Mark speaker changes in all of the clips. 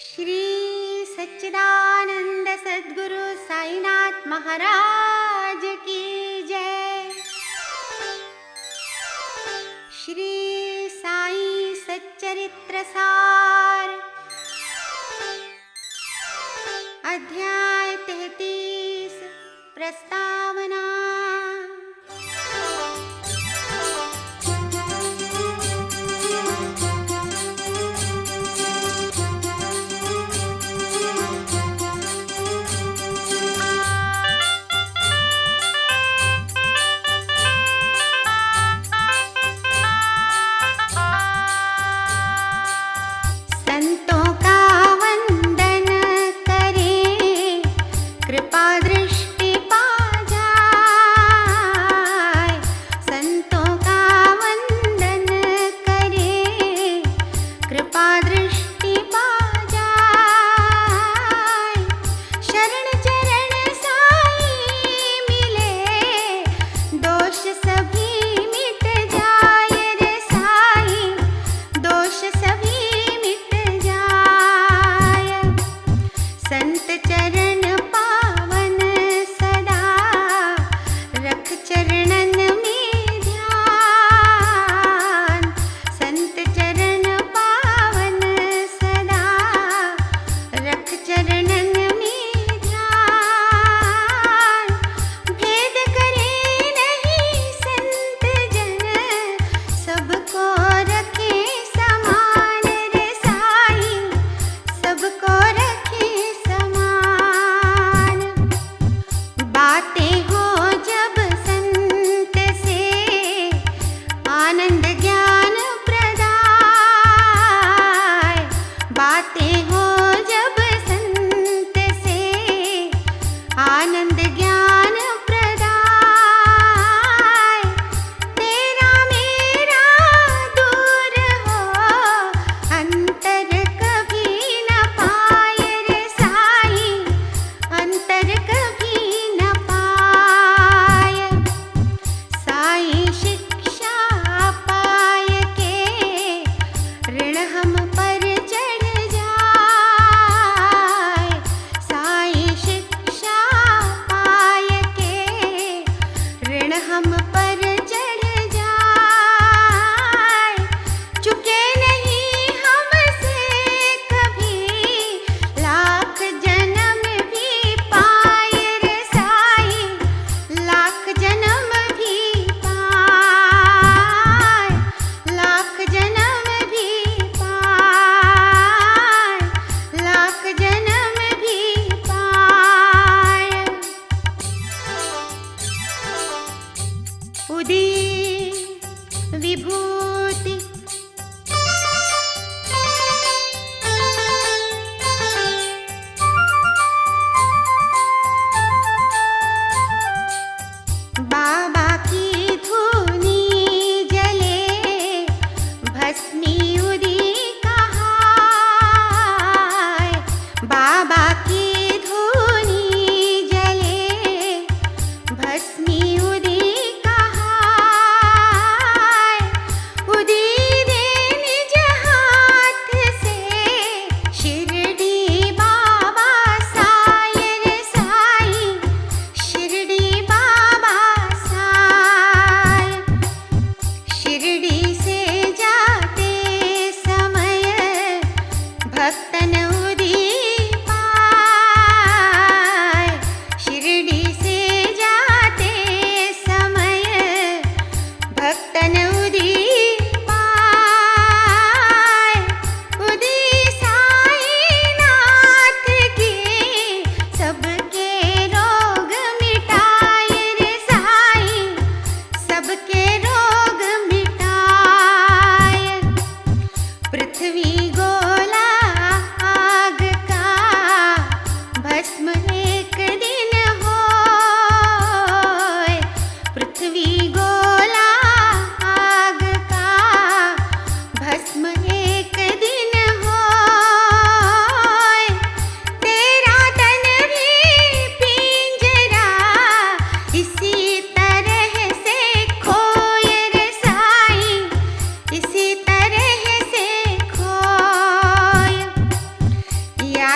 Speaker 1: श्री सच्चिदानंद सद्गुरु साईनाथ महाराज की जय। श्री साई सच्चरित्र सार अध्याय 33 प्रस्तावना। संतों का वंदन करे, कृपा दृष्टि पाए,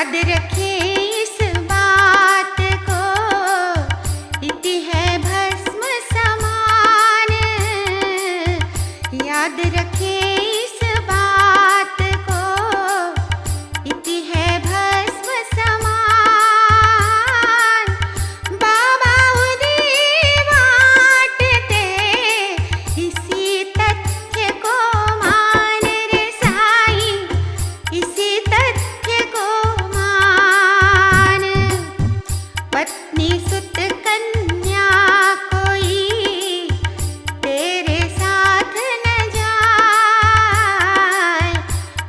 Speaker 1: याद रखे इस बात को, इति है भस्म समान। याद रखे इस बात को, इति है भस्म समान। बाबा उदी बाटते इसी तथ्य को मान रे साईं, इसी तथ्य को मान। पत्नी सुत कन्या कोई तेरे साथ न जाए,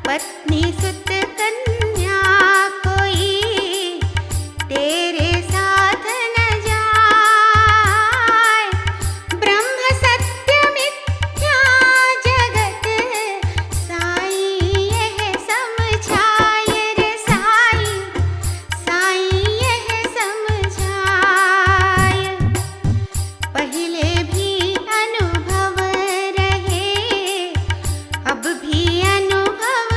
Speaker 1: पत्नी सुत कन्या कोई तेरे साथ न जाए। ब्रह्म सत्य मिथ्या जगत साईं यह समझाए रे साईं, साईं यह समझाए। पहले भी अनुभव रहे, अब भी अनुभव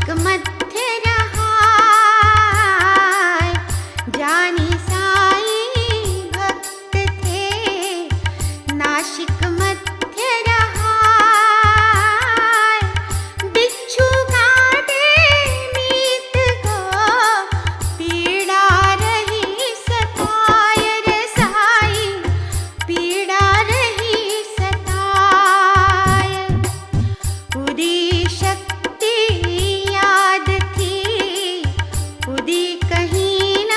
Speaker 1: मध्य रहाय, जानी साई भक्त थे, नासिक मध्य रहाय। बिच्छू काटे मीत को, पीड़ा रही सताय रे साई, पीड़ा रही सताय। उदी शक्ति याद थी, उदी कहीं न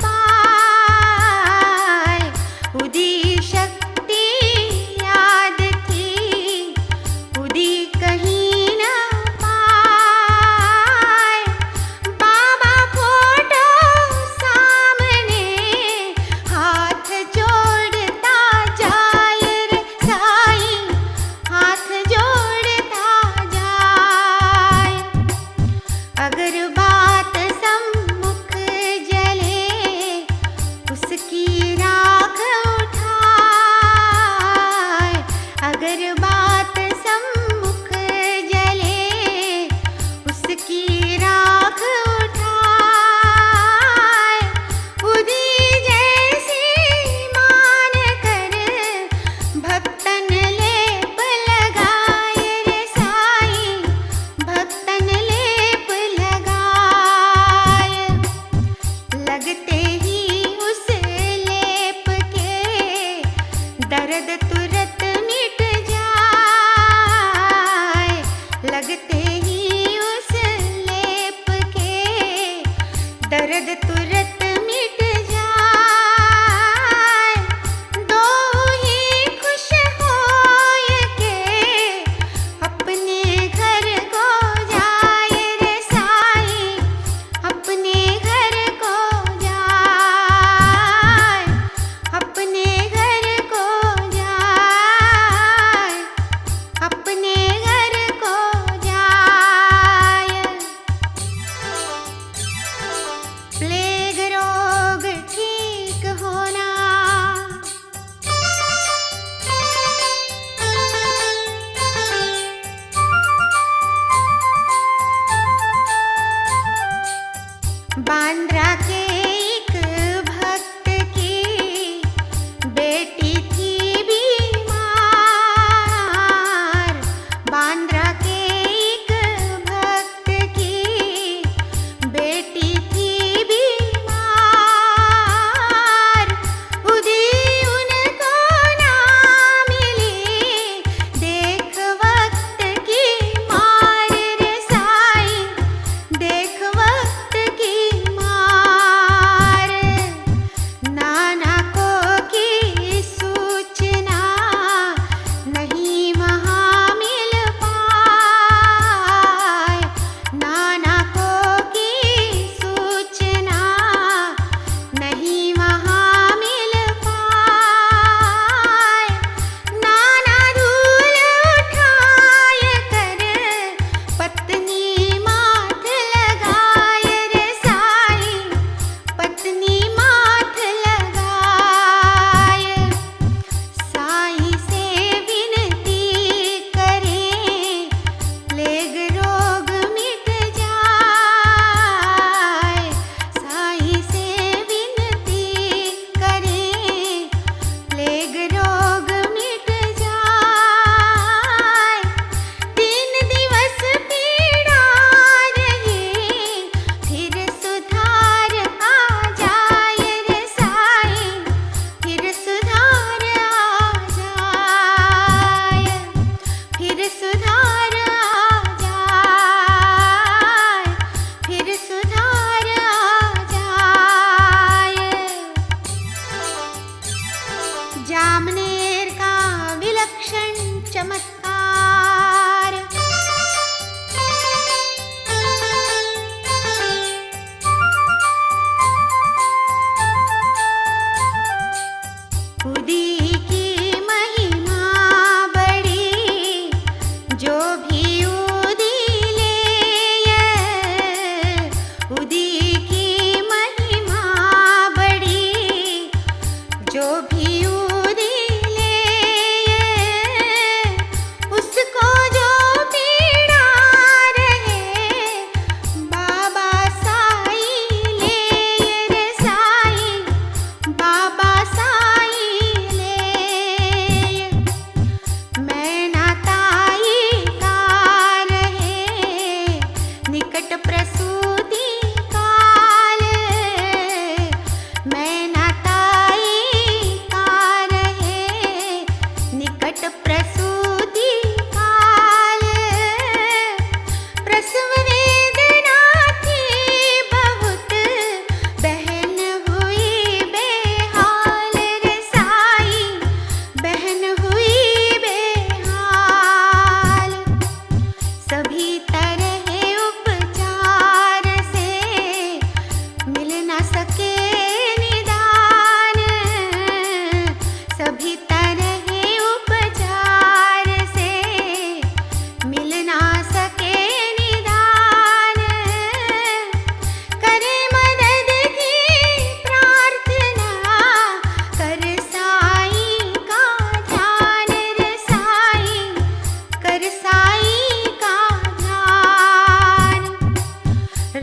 Speaker 1: पाए, उदी शक्ति याद थी, उदी कहीं न पाए। बाबा फोटो सामने, हाथ जोड़ता जाए रे साई, हाथ जोड़ता जाए। अगर बात सम्मुख जले, उसकी राख उठाए। अगर बात सम्मुख जले, उसकी राख उठाए। उदी जैसी मान कर, भक्तन लेप लगाए रे साई, भक्तन लेप लगाए। लगते ही उस लेप के, दर्द तुरत मिट जाए। लगते ही उस लेप के, दर्द तुरत मिट जाए। दो ही खुश होय के, अपने घर को जाए रे साई, अपने घर को जाए, अपने घर को जाए, अपने घर को जाए। प्लेग रोग ठीक होना, बांद्रा के एक भक्त की बेटी थी बीमार। बांद्रा के एक भक्त की बेटी थी बीमार। उदी उनको ना मिली, देख वक्त की मार रे साई, देख वक्त की मार। प्रसूति काल, मैना ताई का रहे निकट प्रसूति काल। प्रसव वेदना थी बहुत, बहन हुई बेहाल रे साई, बहन हुई बेहाल। सभी तरह उपचार से मिल न सके निदान, सभी तरह उपचार से मिल न सके निदान। करे मदद की प्रार्थना, कर साई का ध्यान रे साई, कर साई का ध्यान।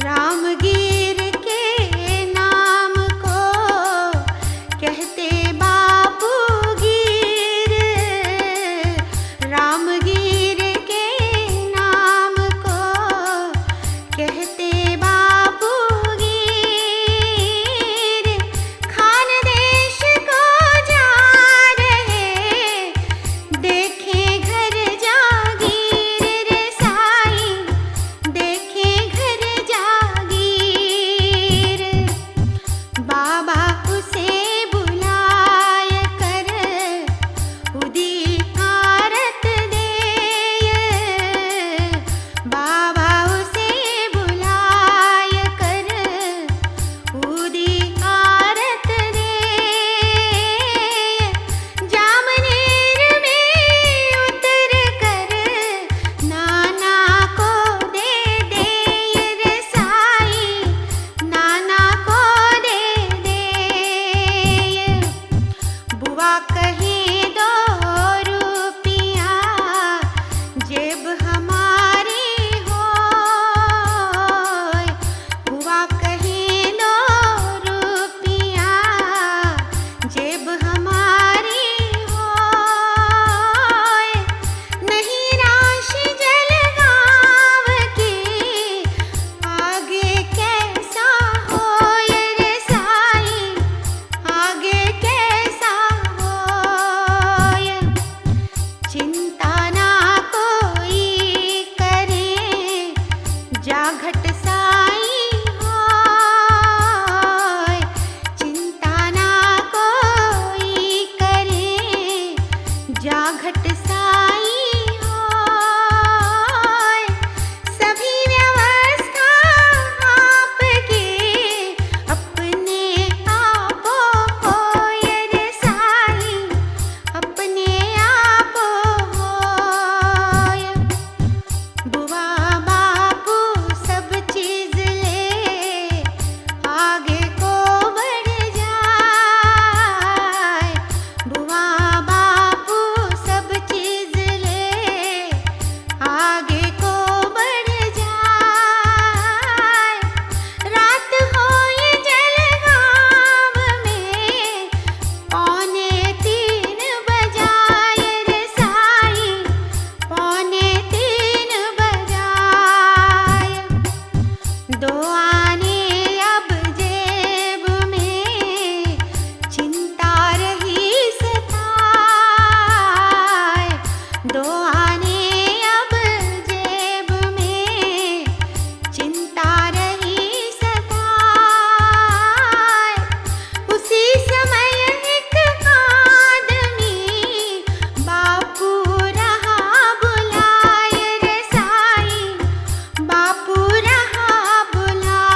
Speaker 1: रामगीर के नाम को कहते बापू गिर, रामगीर के नाम को कहते बापू गिर। खानदेश को जा रहे देखे घर जागीर रे साई, देखे घर जागीर। बाबा उसे बुलाय कर उदीकारत देय, बाबा उसे बुलाय कर उदीकारत देय। जामनेर में उतर कर नाना को दे देय रे साई, नाना को दे देय। बुआ कहे 2 रुपया जेब हमारी होय, बुआ कहे 2 रुपया जेब हमारी होय। नहीं राशि जलगांव की आगे कैसा होय रे साई, आगे कैसा होय। चिंता ना कोई करे जाघट साई होय, चिंता ना कोई करे जाघट साई होय। सभी व्यवस्था आपकी अपने आप होय रे साई, अपने आप होय। बुआ बापू सब चीज ले आगे को बढ़ जाए, बुआ बापू सब चीज ले आगे को बढ़ जाए। रात हो ये जलगांव में 2:45 बजाए रे साई, 2:45 बजाए। 2 आने अब जेब में चिंता रही सताए, 2 आने अब जेब में चिंता रही सताए। उसी समय एक आदमी बापू रहा बुलाए रे साई, बापू रहा बुलाए।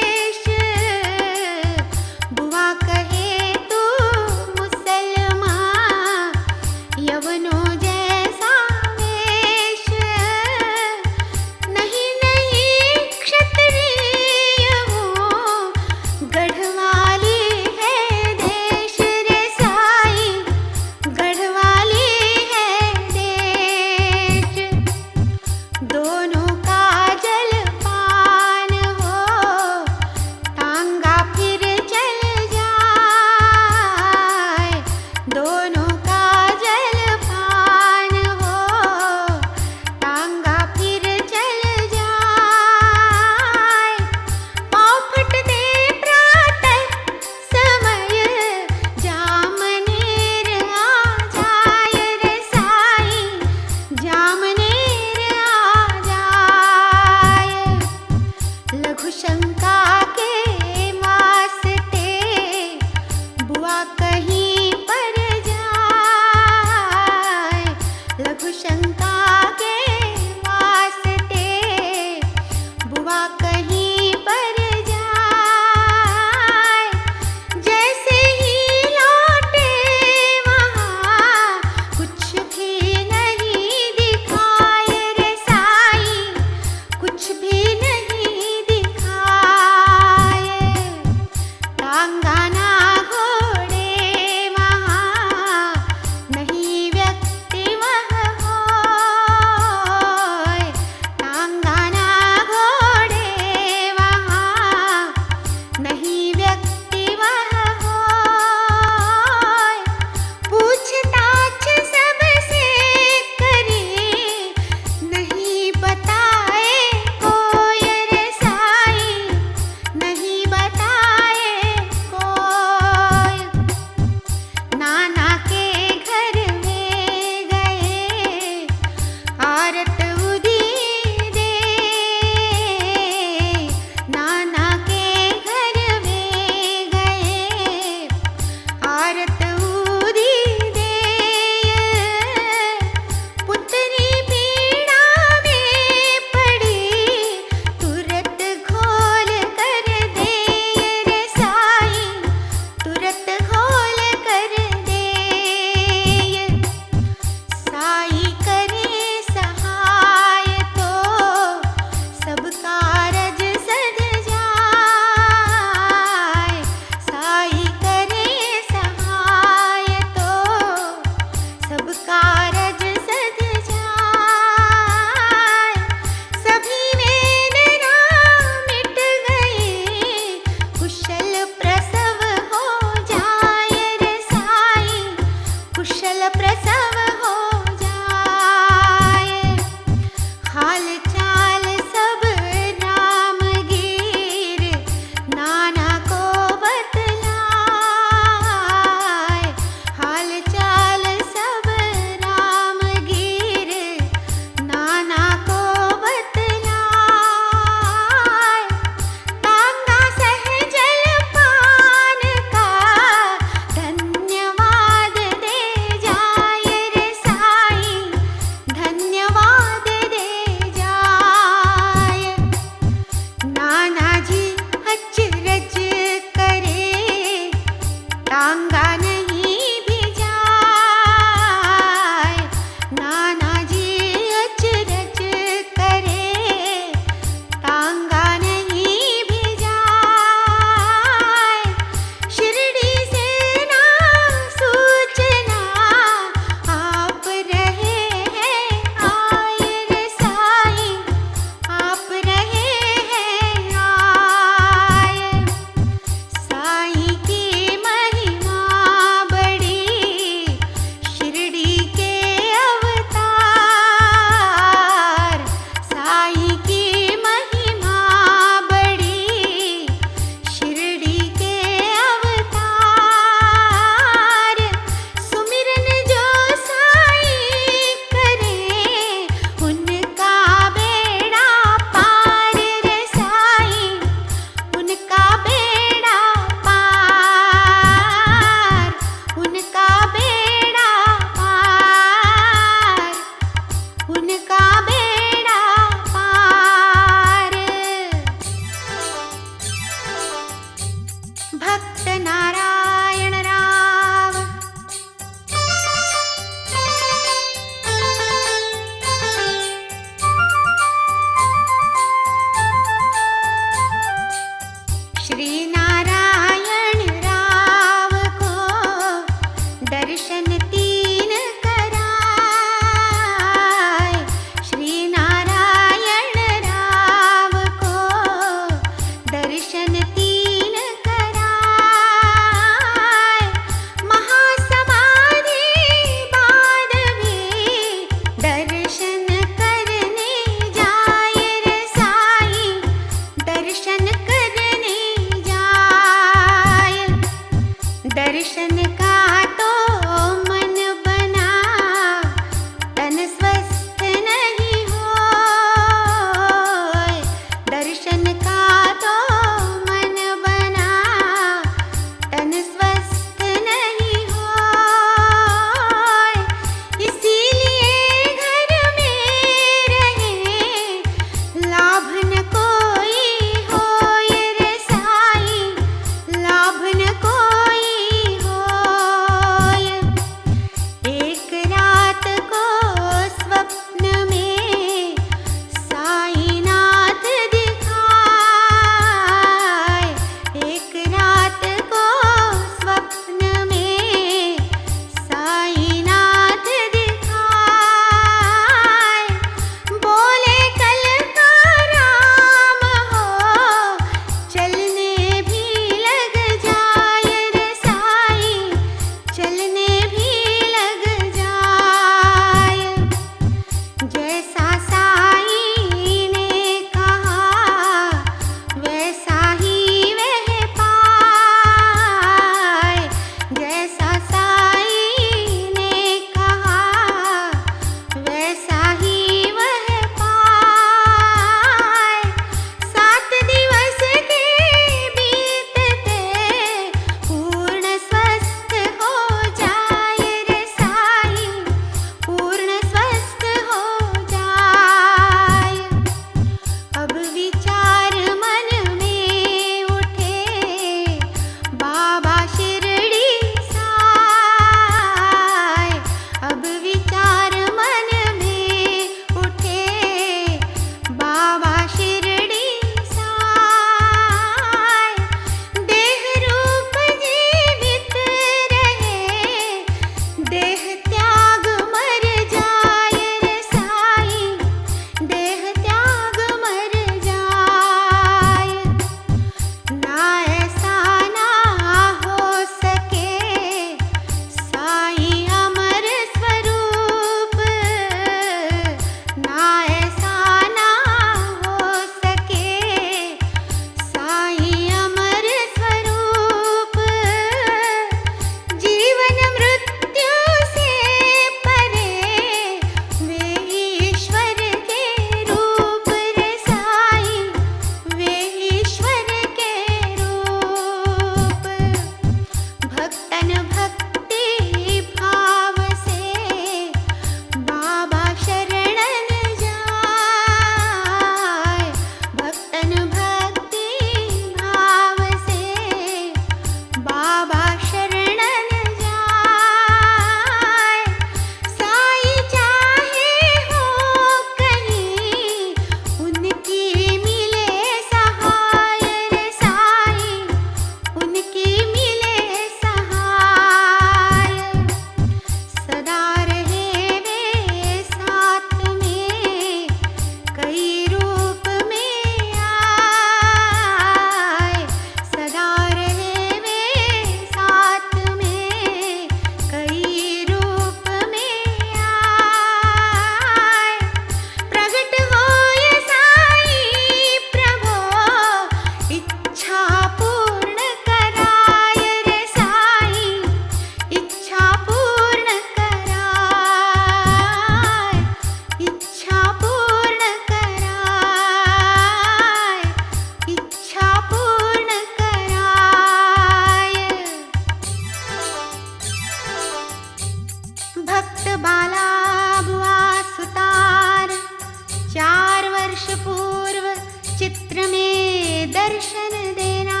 Speaker 1: दर्शन देना।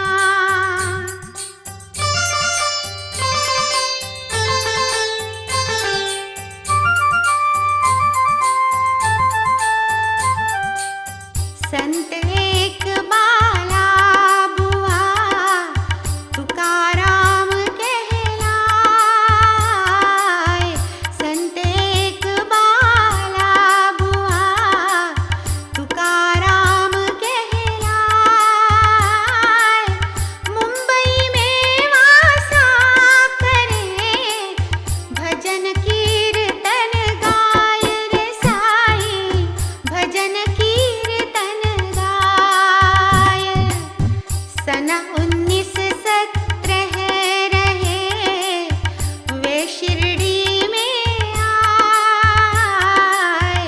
Speaker 1: संत एक बाला बुआ तुकाराम कहलाए। संत एक बाला बुआ तुकाराम कहलाए। मुंबई में वासा करे भजन कीर्तन गाय रे साई, भजन कीर्तन गाय। सन 1917 रहे वे शिरडी में आए।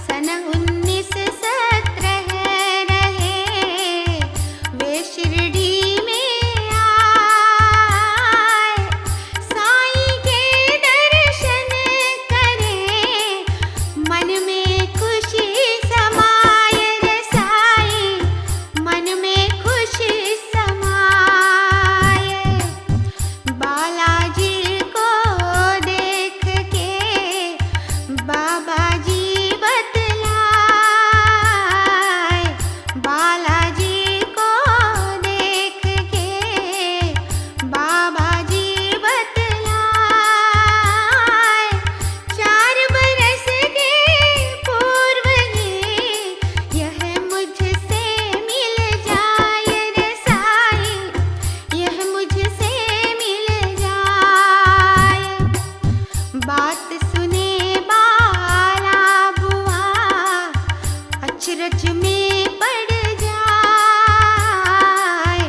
Speaker 1: सन 1917 रहे वे शिरडी में आए। साईं के दर्शन करे मन में खुशी समाए रे साई, मन में खुशी समाए। बालाजी को देख के बाबा जी बतलाए। बालाजी को देख के बाबा जी बतलाए। 4 बरस के पूर्व ही यह मुझसे मिल जाए रे साई, यह मुझसे मिल जाए। बात सुने बाला बुआ अचरज में पड़ जाए।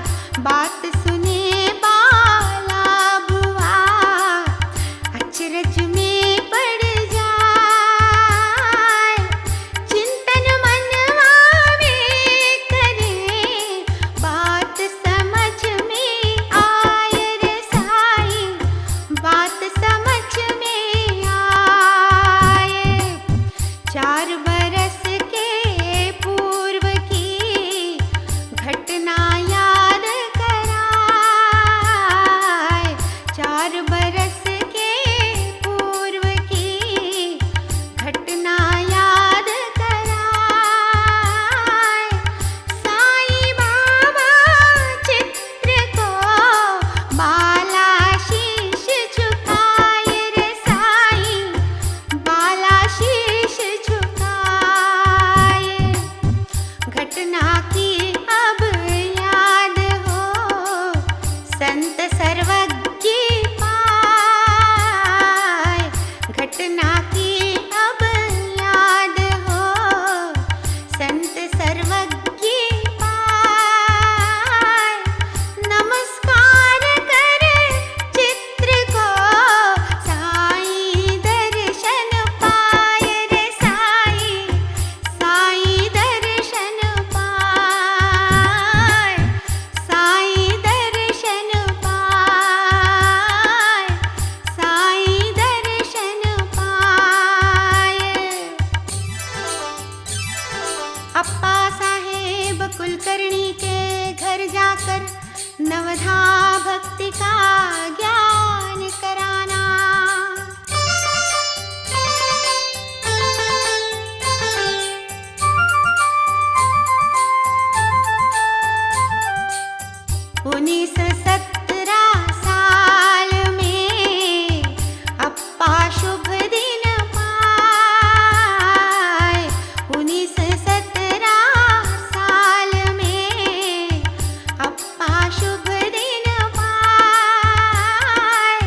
Speaker 1: बात सुने बाला बुआ अचरज में पड़ जाए। चिंतन मनवा में करे बात समझ में आए रे साई, बात समझ में आए। 4 बरस के पूर्व की घटना याद कराए। 4 बरस के पूर्व की घटना याद कराए। साईं बाबा चित्र को बाला शीश झुकाए रे साई, बाला शीश झुकाए। घटना की अब याद हो संत सर्वज्ञ पाए। घटना की अब याद हो संत सर्वज्ञ पाए। नमस्कार कर चित्र को साईं दर्शन पाए रे साई, साईं दर्शन पाए, साईं दर्शन पाए, साईं दर्शन पाए। अप्पा साहेब कुलकर्णी के घर जाकर नवधा भक्ति का ज्ञान कराना। उन्नीस 17 साल में अप्पा शुभ दिन पाए। 1917 साल में अप्पा शुभ दिन पाए।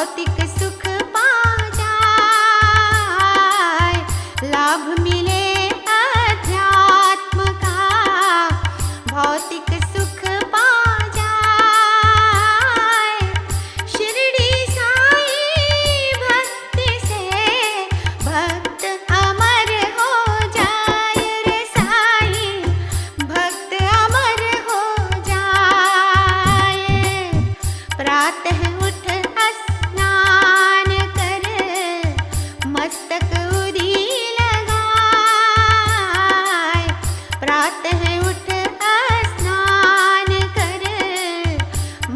Speaker 1: भौतिक सुख पा जाए, लाभ मिले अध्यात्म का, भौतिक सुख पा जाए। शिरडी साई भक्ति से भक्त अमर हो जाए रे साई, भक्त अमर हो जाए। प्रातः उठ स्नान कर, मस्तक उरी लगाए, प्रातः उठ स्नान कर,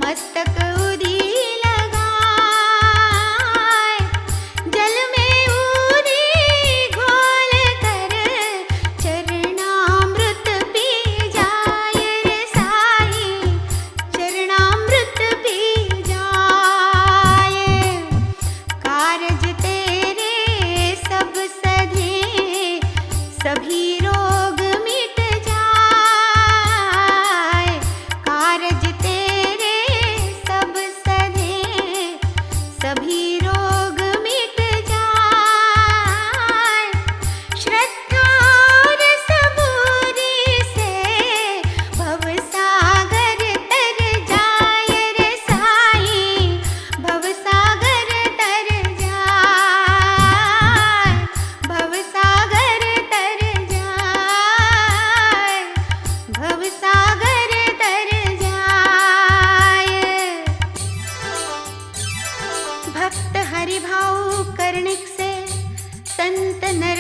Speaker 1: मस्तक उरी लगाए। जल में उरी घोल कर, चरणामृत पी जाए रे साई, चरणामृत पी जाए। कारज तेरे सब सधे, सभी रोग मिट जाए, कारज तेरे सब सधे, सभी रोग मिट जाए। श्रद्धा और सबूरी से भवसागर तर जाए रे साई, भवसागर तर जाए, भवसागर तर जाए, भवसागर तर जाए। भक्त हरिभाव कर्णिक से संत नर